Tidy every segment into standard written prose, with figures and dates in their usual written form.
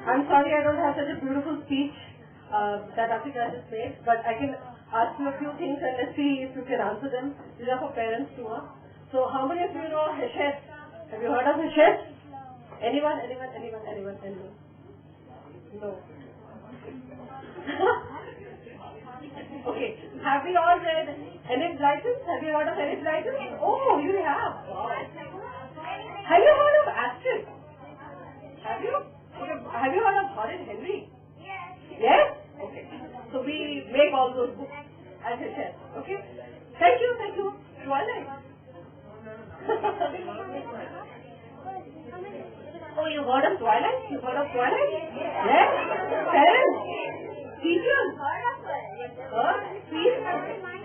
I'm sorry I don't have such a beautiful speech that Apeejay just made, but I can ask you a few things and let's see if you can answer them. These are for parents too. So how many of you know Hachette? Have you heard of Hachette? Anyone? No. Okay. Have we all read Enid's License? Have you heard of Enid's License? Oh, you have. Wow. Have you heard of Astrid? Have you? Have you heard of Horrid Henry? Yes. Yes? Okay. So we make all those books as Hachette. Okay? Thank you. Twilight. Oh, you heard of Twilight? You heard of Twilight? Yes? Parents? Teachers? See?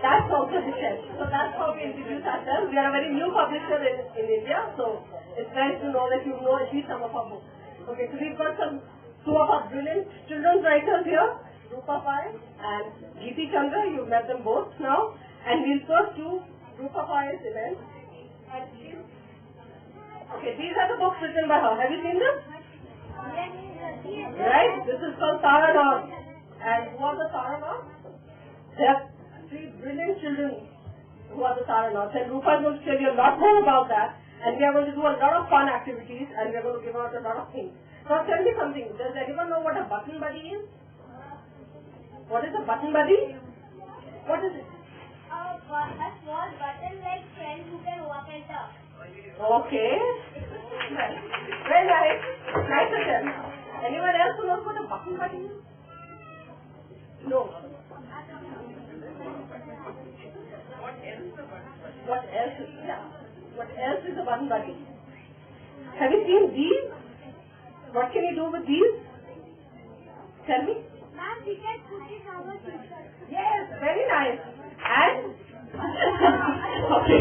That's also Hachette. So that's how we introduce ourselves. We are a very new publisher in India, so it's nice to know that you know at least some of our books. Okay, so we've got two of our brilliant children's writers here, Roopa and Giti Chandra. You've met them both now. And we'll first do Roopa event. Okay, these are the books written by her. Have you seen them? Right? This is called Taranauts. And who are the Taranauts? There are three brilliant children who are the Taranauts. And Roopa is going to tell you a lot more about that. And we are going to do a lot of fun activities and we are going to give out a lot of things. Now tell me something. Does anyone know what a button buddy is? What is a button buddy? What is it? A small button-like friend who can walk and talk. Okay. Very nice. Nice to tell. Anyone else who knows what a button buddy is? No. What else is What else is a button buddy? Have you seen these? What can you do with these? Tell me. Ma'am, we can put it on our t-shirt. Yes, very nice. And? Okay.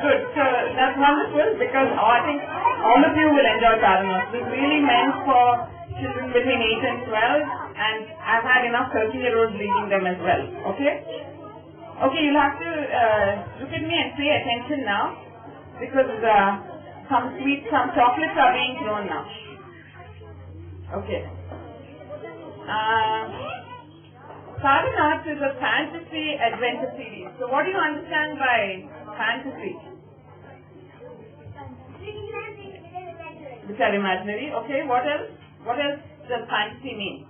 Good. So that's wonderful because I think all of you will enjoy Taranauts. It's really meant for children between 8 and 12 and I've had enough 13-year-olds reading them as well. Okay? Okay, you'll have to look at me and pay attention now because some chocolates are being thrown now. Okay. Taranauts is a fantasy adventure series. So what do you understand by fantasy? Which are imaginary. Okay, what else? What else does fantasy mean?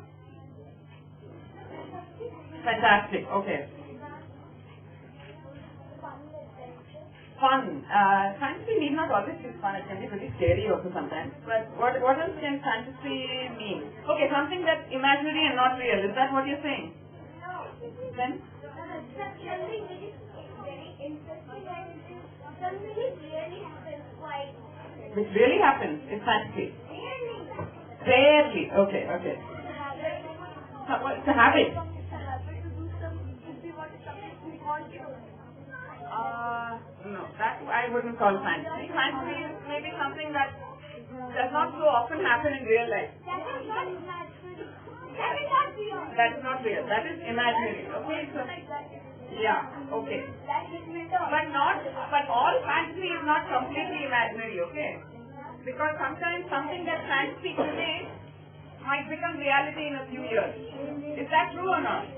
Fantastic. Okay. Fun. Fantasy need not always be fun. It can be pretty scary also sometimes. But what else can fantasy mean? Okay, something that's imaginary and not real. Is that what you're saying? Then? Something which is very interesting and something which really happens quite. Which really happens is fantasy. Rarely. Okay. It's a habit. No, that I wouldn't call fantasy. Fantasy is maybe something that does not so often happen in real life. That is not real. That is not real. That is imaginary. Okay, so yeah, okay. But all fantasy is not completely imaginary. Okay, because sometimes something that's fantasy today might become reality in a few years. Is that true or not?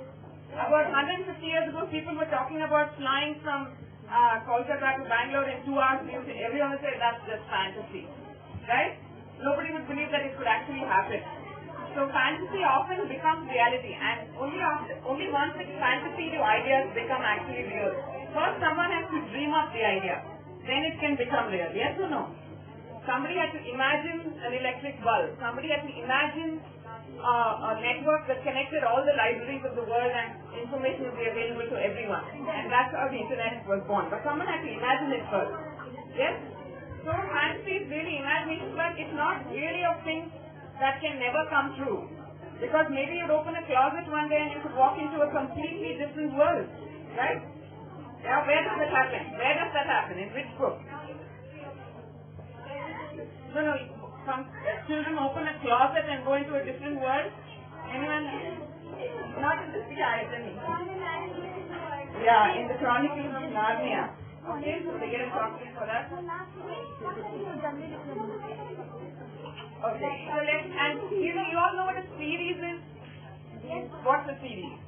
About 150 years ago, people were talking about flying from Kolkata to Bangalore in 2 hours. Everyone would say that's just fantasy, right? Nobody would believe that it could actually happen. So fantasy often becomes reality, and only once the fantasy to ideas become actually real. First, someone has to dream up the idea, then it can become real. Yes or no? Somebody had to imagine an electric bulb. Somebody had to imagine a network that connected all the libraries of the world and information would be available to everyone. And that's how the internet was born. But someone had to imagine it first. Yes? So fantasy is really imagination, but it's not really of things that can never come true. Because maybe you'd open a closet one day and you could walk into a completely different world. Right? Yeah, where does that happen? Where does that happen? In which book? No, some children open a closet and go into a different world. Anyone? Not in the CIA, yeah, in the Chronicles of Narnia. Okay, so they get a chocolate for that. Okay. So you all know what a series is? Yes. What's a series?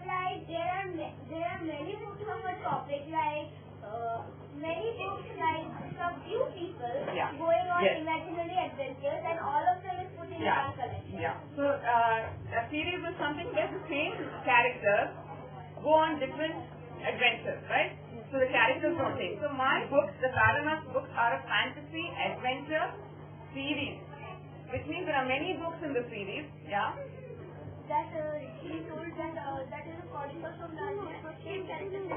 Like there are many books of a topic, like many books like some few people going on imaginary adventures, and all of them is put in one collection. Yeah. So a series is something where the same characters go on different adventures, right? So the characters don't change. So my books, the Taranauts books, are a fantasy adventure series, which means there are many books in the series. Yeah. That she told that is a prodigal from Narnia. So same characters in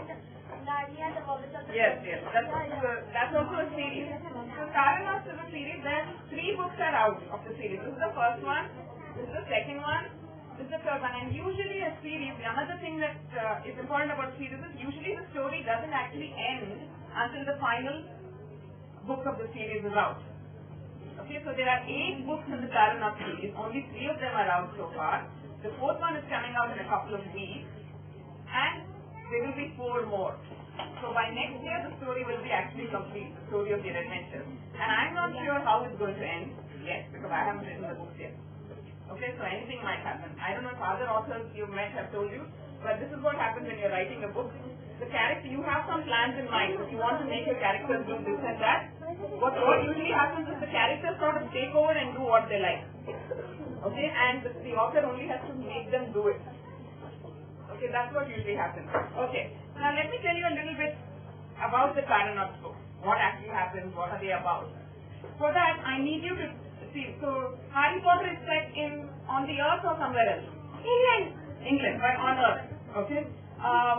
Narnia, the Hobbit of the Yes. That's also a series. So Taranauts is a series. There 3 books are out of the series. This is the first one. This is the second one. This is the third one. And usually a series, another thing that is important about series is usually the story doesn't actually end until the final book of the series is out. Okay, so there are 8 books in the Taranauts series. Only 3 of them are out so far. The 4th one is coming out in a couple of weeks, and there will be 4 more. So by next year, the story will be actually complete, the story of their adventure. And I'm not sure how it's going to end yet, because I haven't written the books yet. Okay, so anything might happen. I don't know if other authors you've met have told you, but this is what happens when you're writing a book. The character, you have some plans in mind. If you want to make your characters do this and that, what usually happens is the characters sort of take over and do what they like. Okay, and the author only has to make them do it. Okay, that's what usually happens. Okay, now let me tell you a little bit about the Taranauts book. What actually happens, what are they about? For that, I need you to see, so Harry Potter is set on the earth or somewhere else? England, right, on earth. Okay.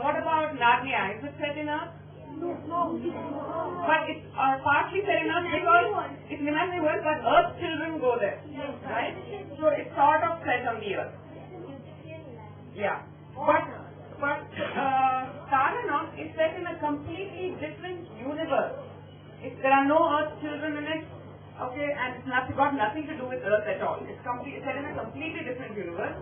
What about Narnia? Is it set in earth? No. But it's partly set in earth because it's an imaginary world, but earth children go there. Right? So it's sort of set on the earth. Yeah. But Taranauts is set in a completely different universe. There are no earth children in it. Okay, and it's got nothing to do with earth at all. It's set in a completely different universe.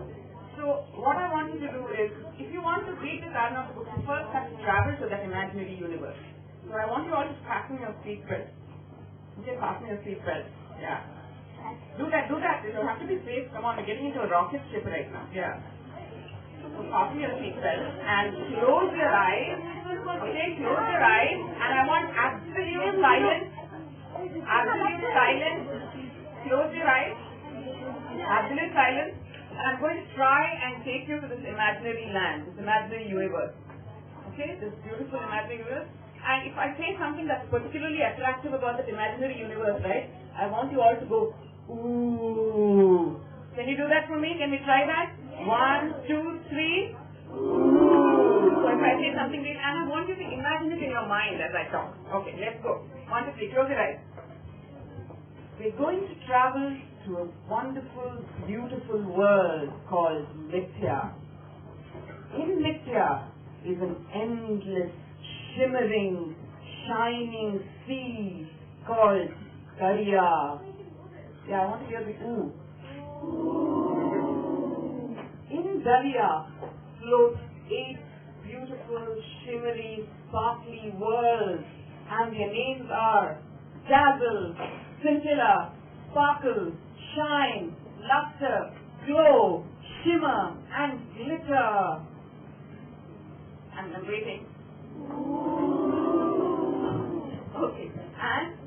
So what I want you to do is, if you want to read the Taranauts book, you first have to travel to that imaginary universe. So I want you all to fasten your seatbelt. Okay, fasten your seatbelt. Yeah. Do that. It'll have to be safe. Come on, we're getting into a rocket ship right now. Yeah. So fasten your seatbelt and close your eyes. Okay, close your eyes, and I want absolute silence. Absolute silence. Close your eyes. Absolute silence. And I'm going to try and take you to this imaginary land, this imaginary universe. Okay, this beautiful imaginary universe. And if I say something that's particularly attractive about that imaginary universe, right, I want you all to go, ooh. Can you do that for me? Can we try that? 1, 2, 3. Ooh. So if I say something, and I want you to imagine it in your mind as I talk. Okay, let's go. 1, 2, 3. Close your eyes. We're going to travel to a wonderful, beautiful world called Mithya. In Mithya is an endless, shimmering, shining sea called Darya. Yeah, I want to hear the ooh. In Darya float 8 beautiful, shimmery, sparkly worlds, and their names are Dazzle, Scintilla, Sparkle, Shine, Luster, Glow, Shimmer, and Glitter. And I'm waiting. Okay. And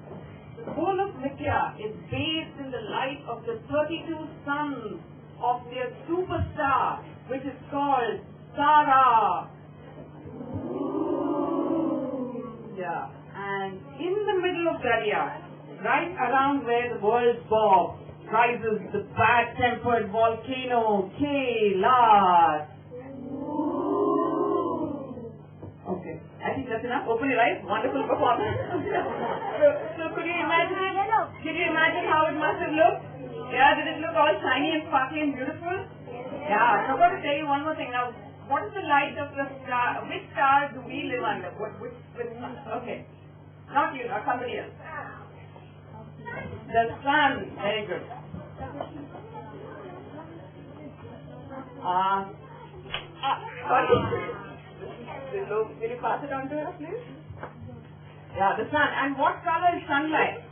the whole of Mithya is bathed in the light of the 32 suns of their superstar, which is called Tara. Yeah. And in the middle of Darya, right around where the world bob, rises the bad-tempered volcano Kailash. Okay, I think that's enough. Open your eyes. Wonderful performance. so could you imagine how it must have looked? Yeah, did it look all shiny and sparkly and beautiful? Yeah, so I'm going to tell you one more thing. Now, what is the light of the star? Which star do we live under? Which okay. Not you, not somebody else. The sun. Very good. Sorry. Will you pass it on to her, please? Yeah, the sun. And what color is sunlight?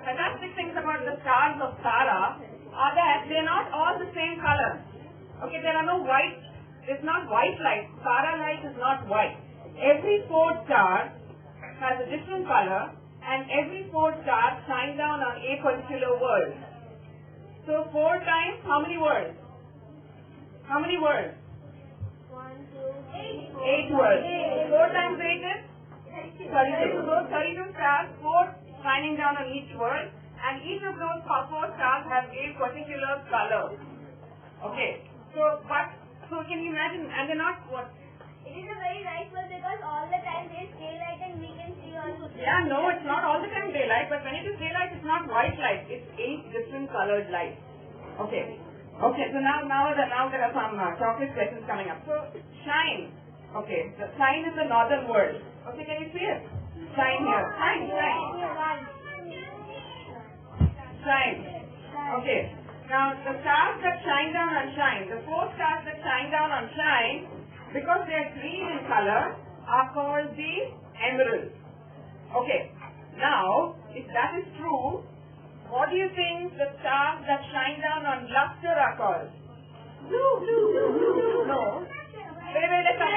Fantastic things about the stars of Tara are that they are not all the same color. Okay, there are no white, it's not white light. Tara light is not white. Every fourth star has a different color, and every fourth star shines down on a particular world. So 4 times, how many words? How many words? 8 words. 4 times 8 is? 32. So 32 stars, 4 shining down on each world, and each of those 4 stars have a particular color. Okay. So can you imagine? And they're not what? It is a very nice one because all the time there is daylight and we can see all the things. Yeah, no, it's not all the time daylight, but when it is daylight, it's not white light. It's 8 different colored lights. Okay. Okay, so now there are some chocolate questions coming up. So, shine. Okay, so shine is the northern world. Okay, can you see it? Shine here. Shine. Shine. Okay. Now, the stars that shine down on shine, the 4 stars that shine down on shine, because they are green in color, are called the emeralds. Okay. Now, if that is true, what do you think the stars that shine down on luster are called? Blue. No. Wait, let's have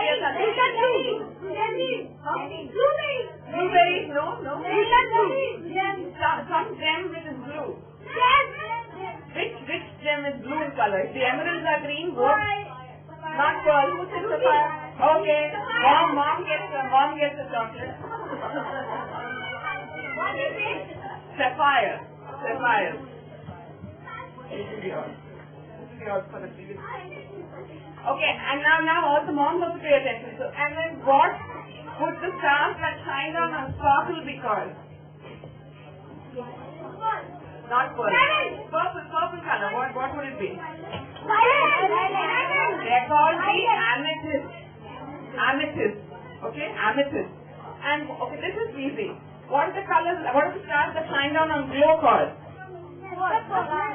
Blueberries? No. Some gem which is blue. Which gem is blue in color? If the emeralds are green, what? Not pearl. Who said sapphire? Okay. Mom gets the chocolate. What is it? Sapphire. This is yours for the previous. Okay, and now all the moms have to pay attention. So, and then what would the stars that shine down on sparkle be called? Not pearl. Purple color. What would it be? They are called the amethyst. Okay, amethyst. And okay, this is easy. What are the stars that shine down on glow called? Red color.